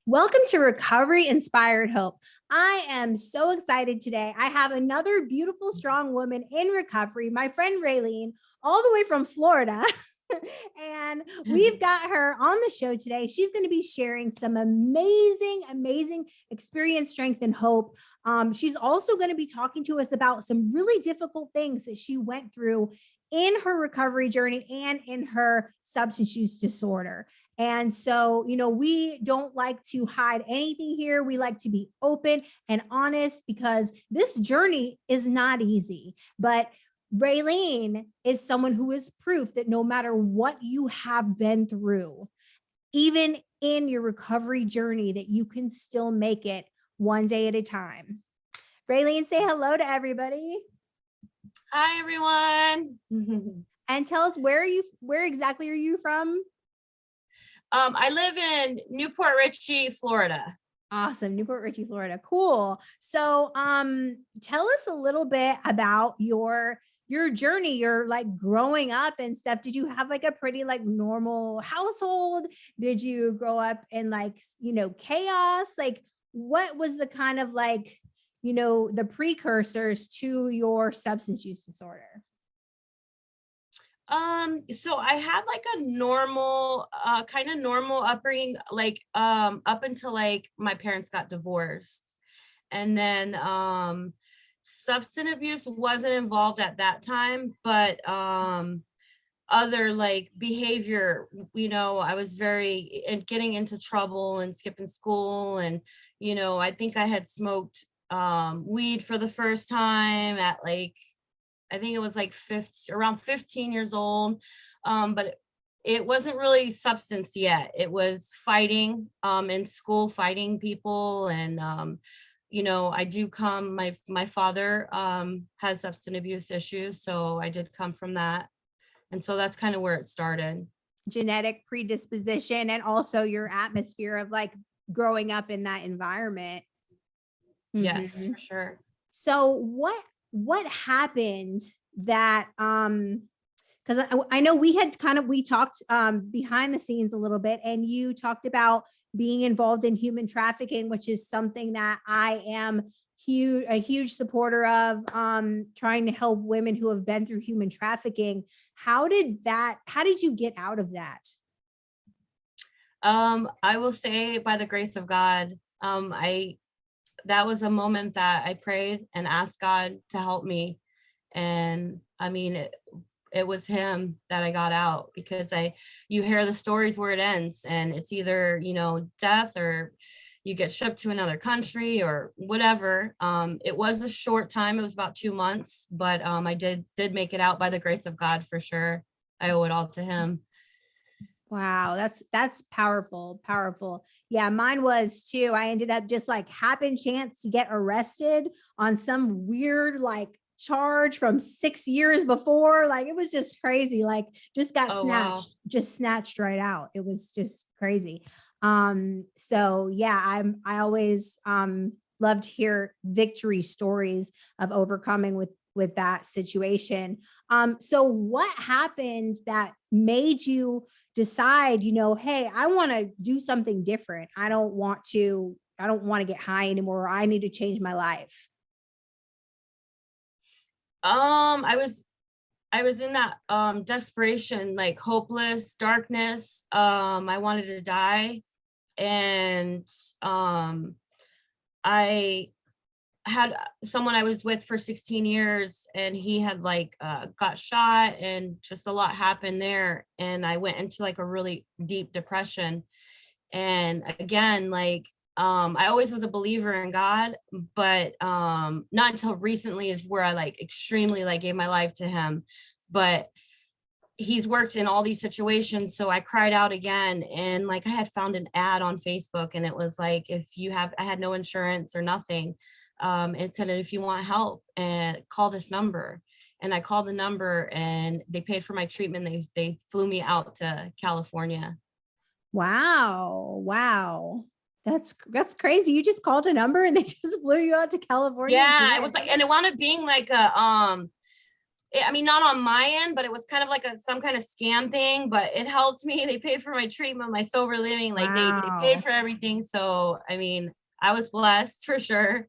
Welcome to Recovery Inspired Hope. I am so excited today. I have another beautiful, strong woman in recovery, my friend Raylene, all the way from Florida. And we've got her on the show today. She's going to be sharing some amazing experience, strength, and hope. She's also going to be talking to us about some really difficult things that she went through in her recovery journey and in her substance use disorder. And so, we don't like to hide anything here. We like to be open and honest because this journey is not easy. But Raylene is someone who is proof that no matter what you have been through, even in your recovery journey, that you can still make it one day at a time. Raylene, say hello to everybody. Hi, everyone. And tell us where exactly are you from? I live in Newport Richey, Florida. Awesome. Newport Richey, Florida. Cool. So, tell us a little bit about your journey, your like growing up and stuff. Did you have like a pretty like normal household? Did you grow up in like, chaos? Like what was the kind of like, the precursors to your substance use disorder? So I had like a normal, kind of normal upbringing, like, up until like my parents got divorced. And then, substance abuse wasn't involved at that time, but, other like behavior, I was getting into trouble and skipping school. And, I think I had smoked, weed for the first time at like, I think it was like around 15 years old. But it wasn't really substance yet. It was fighting, in school, fighting people. And, I do come, my father, has substance abuse issues. So I did come from that. And so that's kind of where it started. Genetic predisposition and also your atmosphere of like growing up in that environment. Yes, for sure. So what happened that because I know we talked behind the scenes a little bit, and you talked about being involved in human trafficking, which is something that I am a huge supporter of, trying to help women who have been through human trafficking. How did you get out of that? I will say by the grace of God, that was a moment that I prayed and asked God to help me. And I mean, it was him that I got out, because you hear the stories where it ends, and it's either, death, or you get shipped to another country or whatever. It was a short time. It was about 2 months, but I did make it out by the grace of God, for sure. I owe it all to him. Wow, that's powerful. Yeah, mine was too. I ended up just like happen chance to get arrested on some weird like charge from 6 years before. Like it was just crazy. Like just got snatched right out. It was just crazy. So yeah, I always love to hear victory stories of overcoming with that situation. So what happened that made you decide, hey, I want to do something different. I don't want to get high anymore. I need to change my life. I was in that desperation, like hopeless darkness. I wanted to die. And I had someone I was with for 16 years, and he had like got shot, and just a lot happened there. And I went into like a really deep depression. And again, like, I always was a believer in God, but not until recently is where I like extremely like gave my life to him. But he's worked in all these situations. So I cried out again, and like I had found an ad on Facebook, and it was like, I had no insurance or nothing. It said, if you want help, and call this number. And I called the number, and they paid for my treatment. They flew me out to California. Wow. That's crazy. You just called a number and they just flew you out to California. Yeah, it was like, and it wound up being like I mean, not on my end, but it was kind of like some kind of scam thing, but it helped me. They paid for my treatment, my sober living, like they paid Wow. for everything. So, I mean, I was blessed for sure.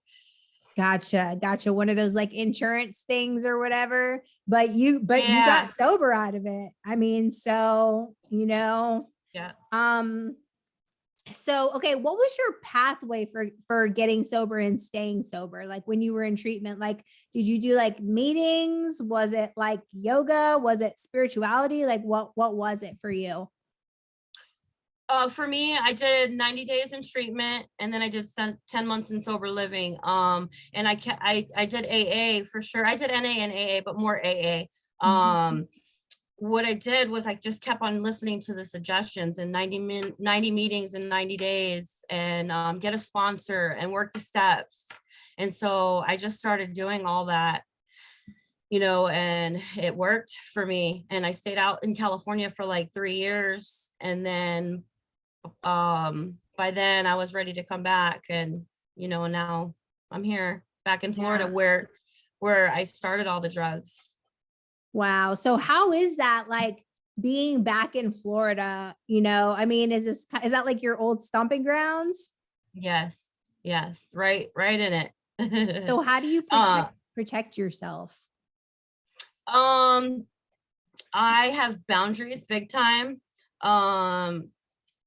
Gotcha. Gotcha. One of those like insurance things or whatever. But you got Yeah. sober out of it. I mean, so, Yeah. so okay, what was your pathway for getting sober and staying sober? Like when you were in treatment, like did you do like meetings? Was it like yoga? Was it spirituality? Like what was it for you? For me, I did 90 days in treatment, and then I did 10 months in sober living. And I did AA for sure. I did NA and AA, but more AA. Mhm. What I did was I just kept on listening to the suggestions and 90 meetings in 90 days, and get a sponsor and work the steps. And so I just started doing all that, and it worked for me. And I stayed out in California for like 3 years. And then by then I was ready to come back, and now I'm here back in Florida Yeah. where I started all the drugs. Wow. So how is that like being back in Florida? I mean, is that like your old stomping grounds? Yes, yes, right in it. So how do you uh protect yourself? um I have boundaries big time.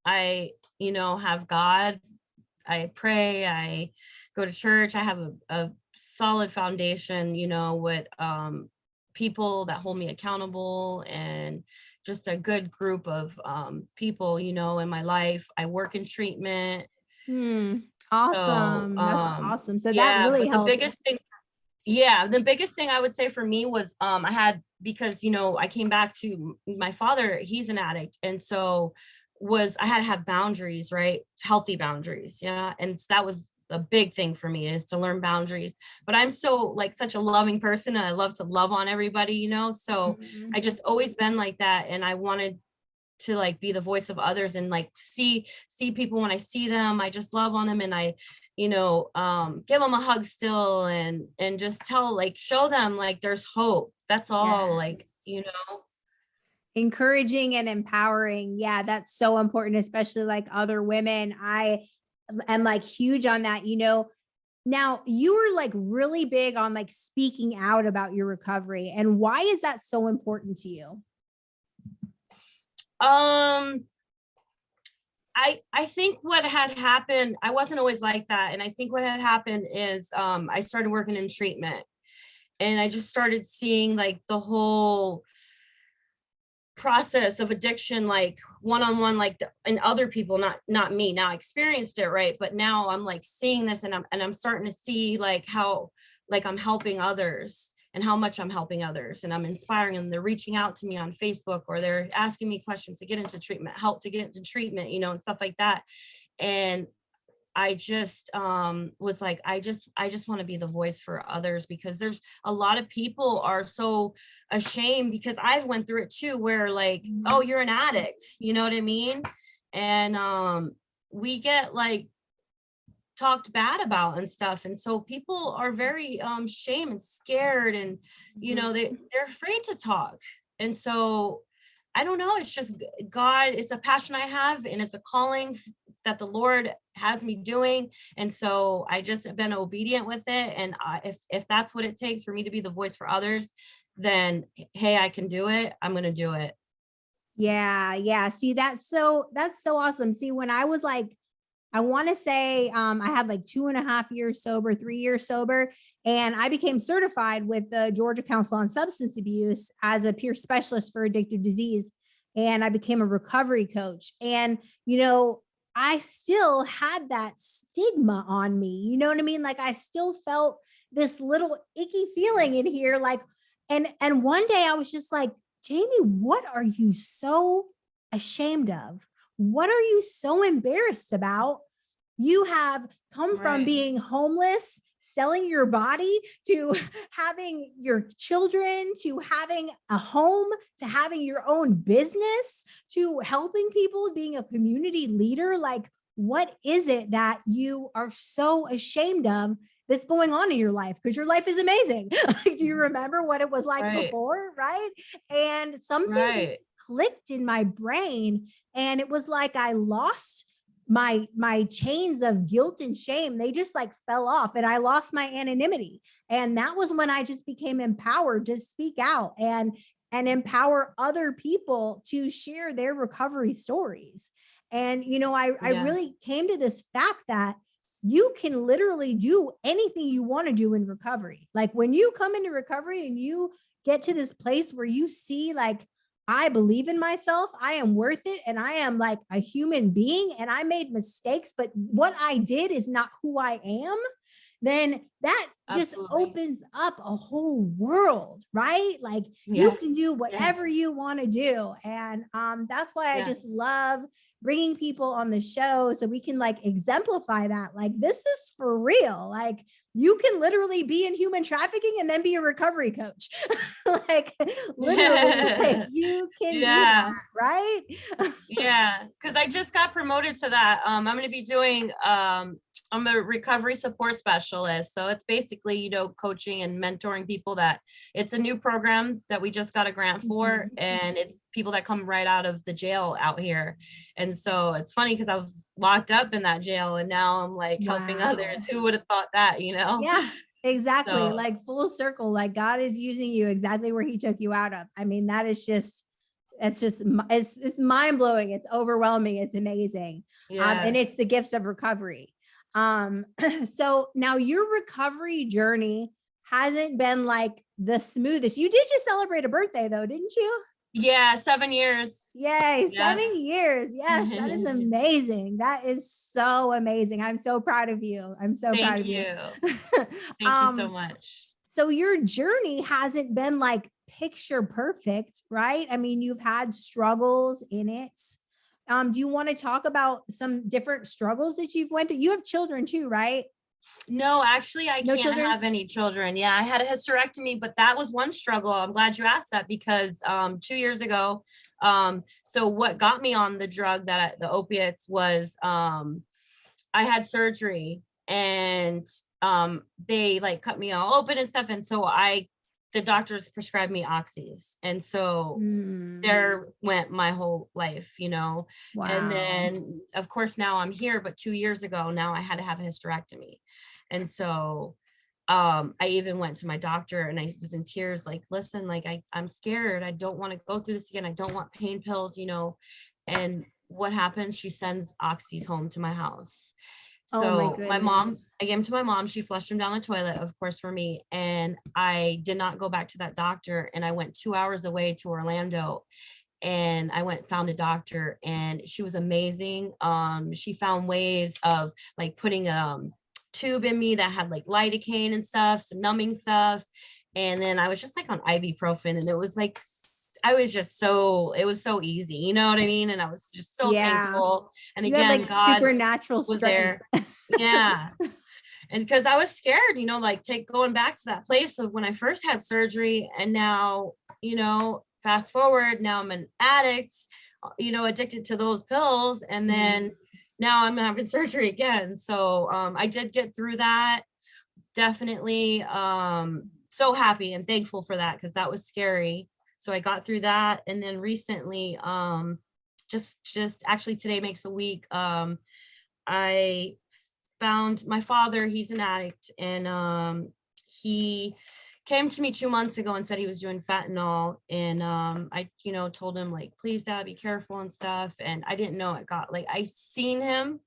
I have God. I pray, I go to church, I have a solid foundation, with people that hold me accountable, and just a good group of people, in my life. I work in treatment. Hmm. So Awesome. That's awesome. So that yeah, really but the helps. biggest thing, yeah, the biggest thing I would say for me was I had, because I came back to my father, he's an addict, and so I had to have boundaries, right? Healthy boundaries, yeah. And that was a big thing for me, is to learn boundaries. But I'm so like such a loving person, and I love to love on everybody, so I Mhm. just always been like that, and I wanted to like be the voice of others, and like see people when I see them. I just love on them, and I give them a hug still, and just show them like there's hope. That's all, like, Yes. Encouraging and empowering. Yeah, that's so important, especially like other women. I am like huge on that. Now you were like really big on like speaking out about your recovery. And why is that so important to you? um I think what had happened, I wasn't always like that, and I think what had happened is I started working in treatment, and I just started seeing like the whole process of addiction, like one-on-one, like and other people, not me. Now I experienced it, right? But now I'm like seeing this, and I'm starting to see like how like I'm helping others, and how much I'm helping others, and I'm inspiring them. They're reaching out to me on Facebook, or they're asking me questions to get into treatment, help to get into treatment, and stuff like that. And I just was like, I just want to be the voice for others, because there's a lot of people are so ashamed, because I've went through it too, where like, oh, you're an addict, you know what I mean? And we get like talked bad about and stuff, and so people are very shame and scared, and they're afraid to talk. And so I don't know, it's just God is a passion I have, and it's a calling that the Lord has me doing. And so I just have been obedient with it, and if that's what it takes for me to be the voice for others, then hey, I can do it, I'm going to do it. Yeah, yeah. See, that's so awesome. See, when I was like, I want to say I had like 2.5 years sober, 3 years sober, and I became certified with the Georgia Council on Substance Abuse as a peer specialist for addictive disease. And I became a recovery coach. And, I still had that stigma on me. You know what I mean? Like I still felt this little icky feeling in here. Like, and one day I was just like, Jamie, what are you so ashamed of? What are you so embarrassed about? You have come from Right. being homeless, selling your body, to having your children, to having a home, to having your own business, to helping people, being a community leader. Like, what is it that you are so ashamed of that's going on in your life, because your life is amazing. Do you remember what it was like Right. before? Right. And something just Right. clicked in my brain. And it was like I lost my chains of guilt and shame. They just like fell off, and I lost my anonymity. And that was when I just became empowered to speak out and empower other people to share their recovery stories. And I Yeah. really came to this fact that you can literally do anything you want to do in recovery. Like when you come into recovery and you get to this place where you see, like, I believe in myself, I am worth it, and I am like a human being, and I made mistakes, but what I did is not who I am, then that just Absolutely. opens up a whole world, right? Like you Yeah. can do Yeah. whatever you want to do. And that's why I Yeah. just love bringing people on the show so we can like exemplify that. Like, this is for real. Like, you can literally be in human trafficking and then be a recovery coach. Like, literally, like you can do Yeah. that, right? Yeah, because I just got promoted to that. I'm going to be doing, I'm a recovery support specialist. So it's basically, coaching and mentoring people that it's a new program that we just got a grant for. Mhm. And it's people that come right out of the jail out here. And so it's funny because I was locked up in that jail and now I'm like helping others. Wow. Who would have thought that, Yeah, exactly. So Like full circle. Like God is using you exactly where he took you out of. I mean, that is just, it's mind blowing. It's overwhelming. It's amazing. And yeah. it's the gifts of recovery. Um, so now your recovery journey hasn't been like the smoothest. You did just celebrate a birthday though, didn't you? Yeah, 7 years. Yay, Yeah. 7 years. Yes, that is amazing. That is so amazing. I'm so proud of you. I'm so proud Thank of you. you. Thank you so um, much. so your journey hasn't been like picture perfect, right? I mean, you've had struggles in it. Do you want to talk about some different struggles that you've went through? You have children too, right? No, actually, I No can't children? have any children. Yeah, I had a hysterectomy, but that was one struggle. I'm glad you asked that because 2 years ago, so what got me on the drug the opiates was I had surgery and they like cut me all open and stuff. And so the doctors prescribed me oxys. And so Mm, there went my whole life, and wow. then of course now I'm here, but 2 years ago now I had to have a hysterectomy. And so I even went to my doctor and I was in tears, like, listen, like I'm scared, I don't want to go through this again, I don't want pain pills, and what happens, she sends oxys home to my house. Oh my So goodness. I gave him to my mom. She flushed him down the toilet, of course, for me. And I did not go back to that doctor. And I went 2 hours away to Orlando and I found a doctor and she was amazing. She found ways of like putting a tube in me that had like lidocaine and stuff, some numbing stuff. And then I was just like on ibuprofen and it was like, it was so easy, you know what I mean? And I was just so Yeah. thankful. And You had again, like God supernatural was strength. there. Yeah. And because I was scared, like going back to that place of when I first had surgery and now, fast forward, now I'm an addict, addicted to those pills. And then now I'm having surgery again. So I did get through that. Definitely so happy and thankful for that because that was scary. So I got through that. And then recently, just actually today makes a week, I found my father. He's an addict and he came to me 2 months ago and said he was doing fentanyl. And I told him like, please dad, be careful and stuff. And I didn't know it got like, I seen him,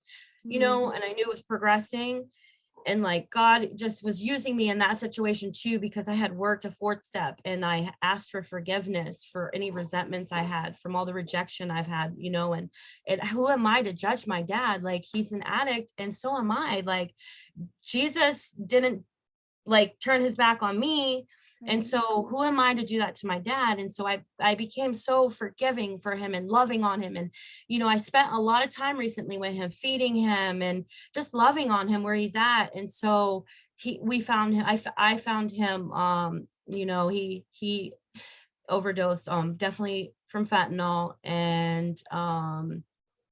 Mm. and I knew it was progressing. And like God just was using me in that situation too, because I had worked a fourth step and I asked for forgiveness for any resentments I had from all the rejection I've had, and who am I to judge my dad? Like he's an addict and so am I. Like Jesus didn't like turn his back on me. And Right. so who am I to do that to my dad? And so I became so forgiving for him and loving on him. And, I spent a lot of time recently with him, feeding him and just loving on him where he's at. And so we found him, I found him, he overdosed, definitely from fentanyl. And,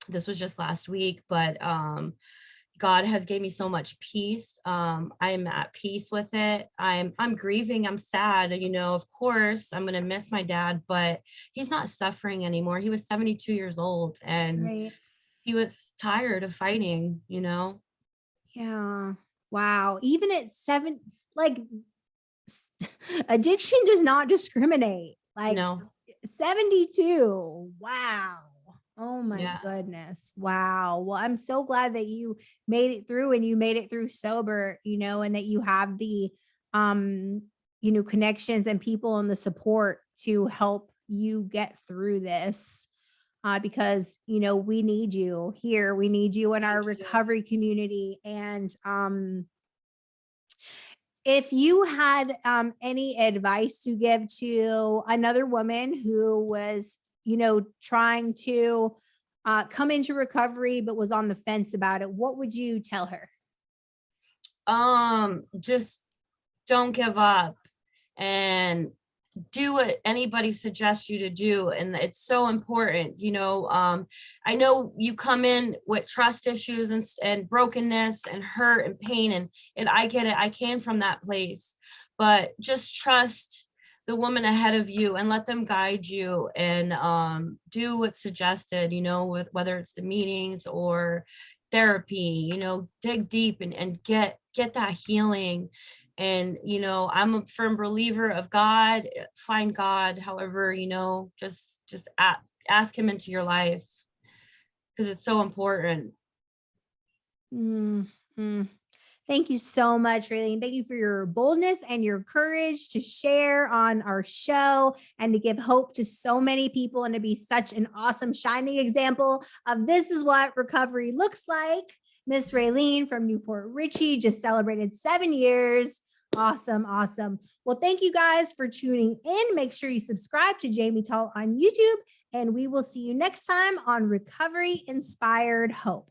this was just last week, but, God has gave me so much peace. I'm at peace with it. I'm grieving. I'm sad. You know, of course, I'm gonna miss my dad, but he's not suffering anymore. He was 72 years old and Right. he was tired of fighting, you know? Yeah. Wow. Even at seven, like addiction does not discriminate. Like No. 72. Wow. Oh my Yeah. goodness. Wow. Well, I'm so glad that you made it through and you made it through sober, and that you have the um, connections and people and the support to help you get through this. Because we need you here. We need you in our Thank you. recovery community. And if you had any advice to give to another woman who was, trying to come into recovery but was on the fence about it, what would you tell her? Just don't give up and do what anybody suggests you to do. And it's so important, I know you come in with trust issues and brokenness and hurt and pain, and I get it. I came from that place, but just trust the woman ahead of you and let them guide you, and do what's suggested, with whether it's the meetings or therapy, dig deep and get that healing. And I'm a firm believer of God. Find God, however, just ask him into your life, because it's so important. Mm-hmm. Thank you so much, Raylene. Thank you for your boldness and your courage to share on our show and to give hope to so many people and to be such an awesome, shining example of this is what recovery looks like. Miss Raylene from Newport Richey just celebrated 7 years. Awesome, awesome. Well, thank you guys for tuning in. Make sure you subscribe to Jamie Tall on YouTube, and we will see you next time on Recovery Inspired Hope.